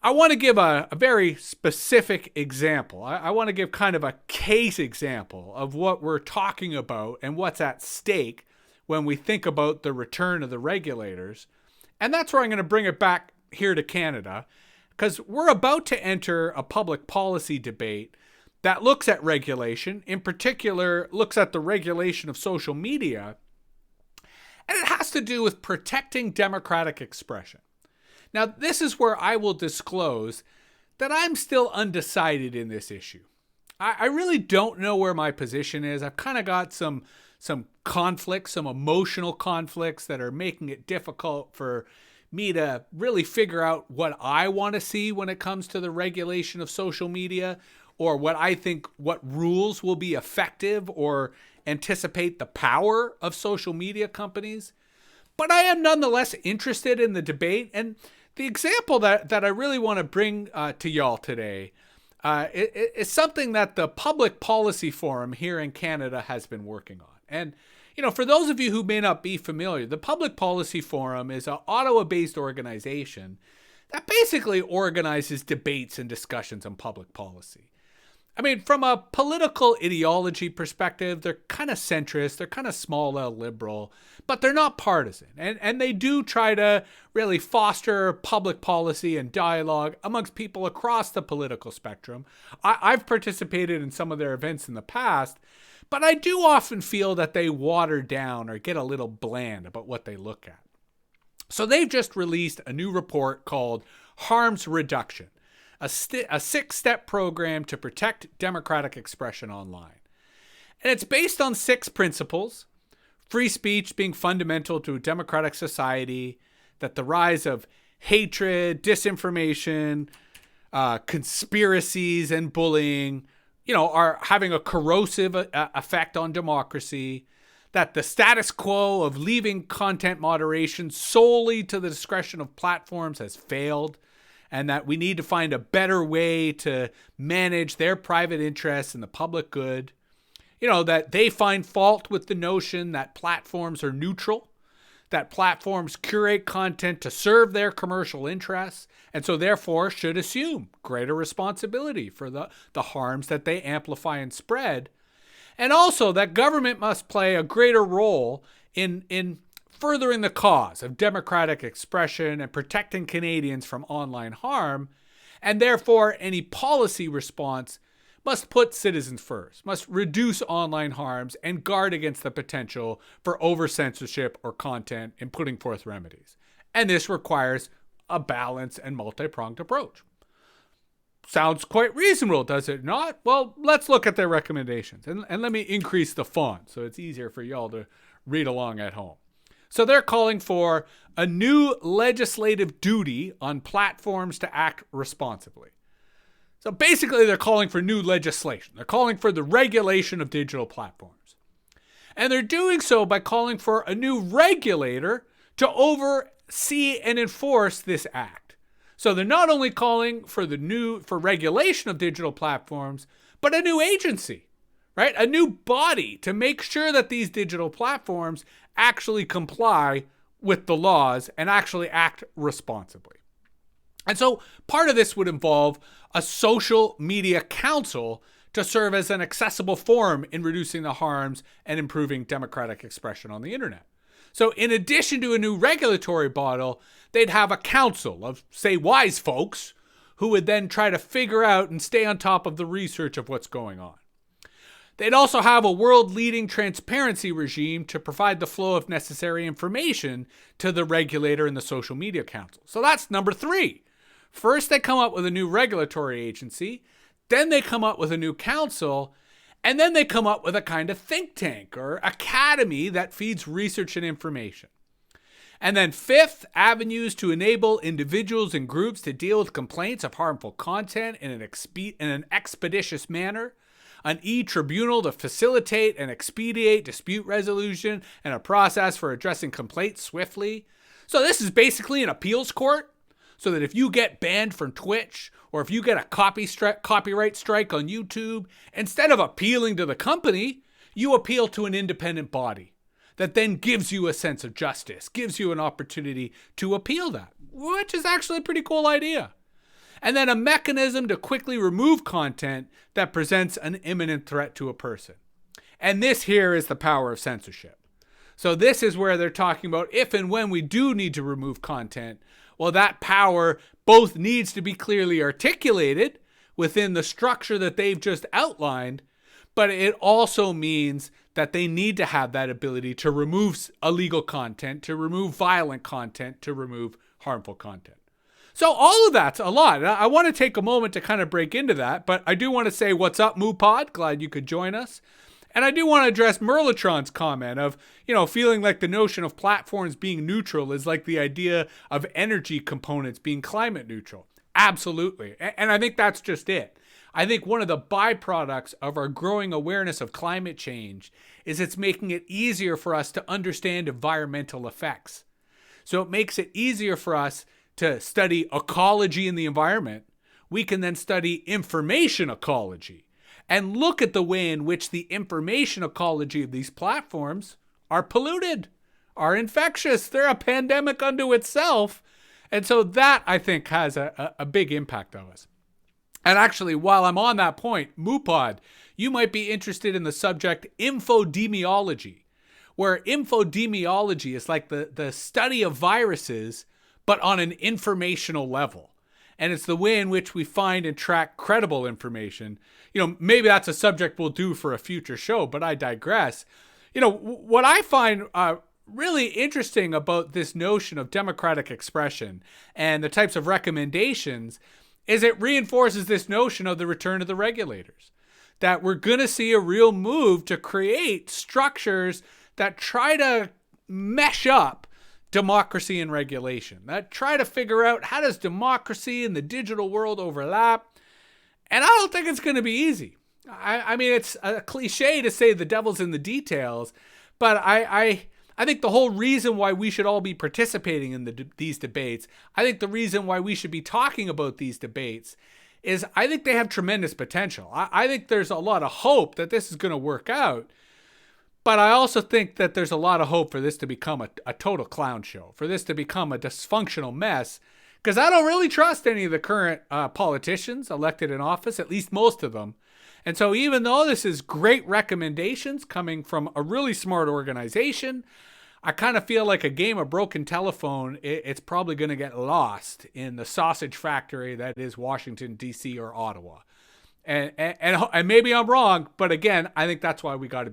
I want to give a very specific example. I want to give kind of a case example of what we're talking about and what's at stake when we think about the return of the regulators. And that's where I'm going to bring it back here to Canada, because we're about to enter a public policy debate that looks at regulation, in particular, looks at the regulation of social media, and it has to do with protecting democratic expression. Now, this is where I will disclose that I'm still undecided in this issue. I really don't know where my position is. I've kind of got some conflicts, some emotional conflicts that are making it difficult for me to really figure out what I want to see when it comes to the regulation of social media, or what rules will be effective or anticipate the power of social media companies. But I am nonetheless interested in the debate. And the example that I really want to bring to y'all today is something that the Public Policy Forum here in Canada has been working on. And, for those of you who may not be familiar, the Public Policy Forum is an Ottawa-based organization that basically organizes debates and discussions on public policy. I mean, from a political ideology perspective, they're kind of centrist, they're kind of small L liberal, but they're not partisan. And they do try to really foster public policy and dialogue amongst people across the political spectrum. I've participated in some of their events in the past, but I do often feel that they water down or get a little bland about what they look at. So they've just released a new report called Harms Reduction, a 6-step program to protect democratic expression online. And it's based on 6 principles: free speech being fundamental to a democratic society, that the rise of hatred, disinformation, conspiracies, and bullying, are having a corrosive effect on democracy, that the status quo of leaving content moderation solely to the discretion of platforms has failed, and that we need to find a better way to manage their private interests and the public good. That they find fault with the notion that platforms are neutral, that platforms curate content to serve their commercial interests, and so therefore should assume greater responsibility for the harms that they amplify and spread. And also that government must play a greater role in furthering the cause of democratic expression and protecting Canadians from online harm, and therefore any policy response must put citizens first, must reduce online harms, and guard against the potential for over-censorship or content in putting forth remedies. And this requires a balanced and multi-pronged approach. Sounds quite reasonable, does it not? Well, let's look at their recommendations. And let me increase the font so it's easier for y'all to read along at home. So they're calling for a new legislative duty on platforms to act responsibly. So basically, they're calling for new legislation. They're calling for the regulation of digital platforms. And they're doing so by calling for a new regulator to oversee and enforce this act. So they're not only calling for regulation of digital platforms, but a new agency, right? A new body to make sure that these digital platforms actually comply with the laws and actually act responsibly. And so part of this would involve a social media council to serve as an accessible forum in reducing the harms and improving democratic expression on the internet. So in addition to a new regulatory body, they'd have a council of, say, wise folks who would then try to figure out and stay on top of the research of what's going on. They'd also have a world-leading transparency regime to provide the flow of necessary information to the regulator and the social media council. So that's number 3. First, they come up with a new regulatory agency, then they come up with a new council, and then they come up with a kind of think tank or academy that feeds research and information. And then 5th, avenues to enable individuals and groups to deal with complaints of harmful content in an expeditious manner, an e-tribunal to facilitate and expedite dispute resolution and a process for addressing complaints swiftly. So this is basically an appeals court, so that if you get banned from Twitch or if you get a copyright strike on YouTube, instead of appealing to the company, you appeal to an independent body that then gives you a sense of justice, gives you an opportunity to appeal that, which is actually a pretty cool idea. and then a mechanism to quickly remove content that presents an imminent threat to a person. And this here is the power of censorship. So this is where they're talking about if and when we do need to remove content, well, that power both needs to be clearly articulated within the structure that they've just outlined, but it also means that they need to have that ability to remove illegal content, to remove violent content, to remove harmful content. So all of that's a lot. I want to take a moment to kind of break into that, but I do want to say, what's up, MooPod? Glad you could join us. And I do want to address Merlatron's comment of, feeling like the notion of platforms being neutral is like the idea of energy components being climate neutral. Absolutely. And I think that's just it. I think one of the byproducts of our growing awareness of climate change is it's making it easier for us to understand environmental effects. So it makes it easier for us to study ecology in the environment. We can then study information ecology and look at the way in which the information ecology of these platforms are polluted, are infectious. They're a pandemic unto itself. And so that, I think, has a big impact on us. And actually, while I'm on that point, MooPod, you might be interested in the subject infodemiology, where infodemiology is like the study of viruses, but on an informational level. And it's the way in which we find and track credible information. Maybe that's a subject we'll do for a future show, but I digress. What I find really interesting about this notion of democratic expression and the types of recommendations is it reinforces this notion of the return of the regulators, that we're going to see a real move to create structures that try to mesh up democracy and regulation, that try to figure out how does democracy and the digital world overlap. And I don't think it's going to be easy. I mean, it's a cliche to say the devil's in the details, but I think the whole reason why we should all be participating in these debates, I think the reason why we should be talking about these debates is I think they have tremendous potential. I think there's a lot of hope that this is going to work out. But I also think that there's a lot of hope for this to become a total clown show, for this to become a dysfunctional mess, because I don't really trust any of the current politicians elected in office, at least most of them. And so even though this is great recommendations coming from a really smart organization, I kind of feel like a game of broken telephone. It's probably going to get lost in the sausage factory that is Washington, D.C. or Ottawa. And maybe I'm wrong, but again, I think that's why we got to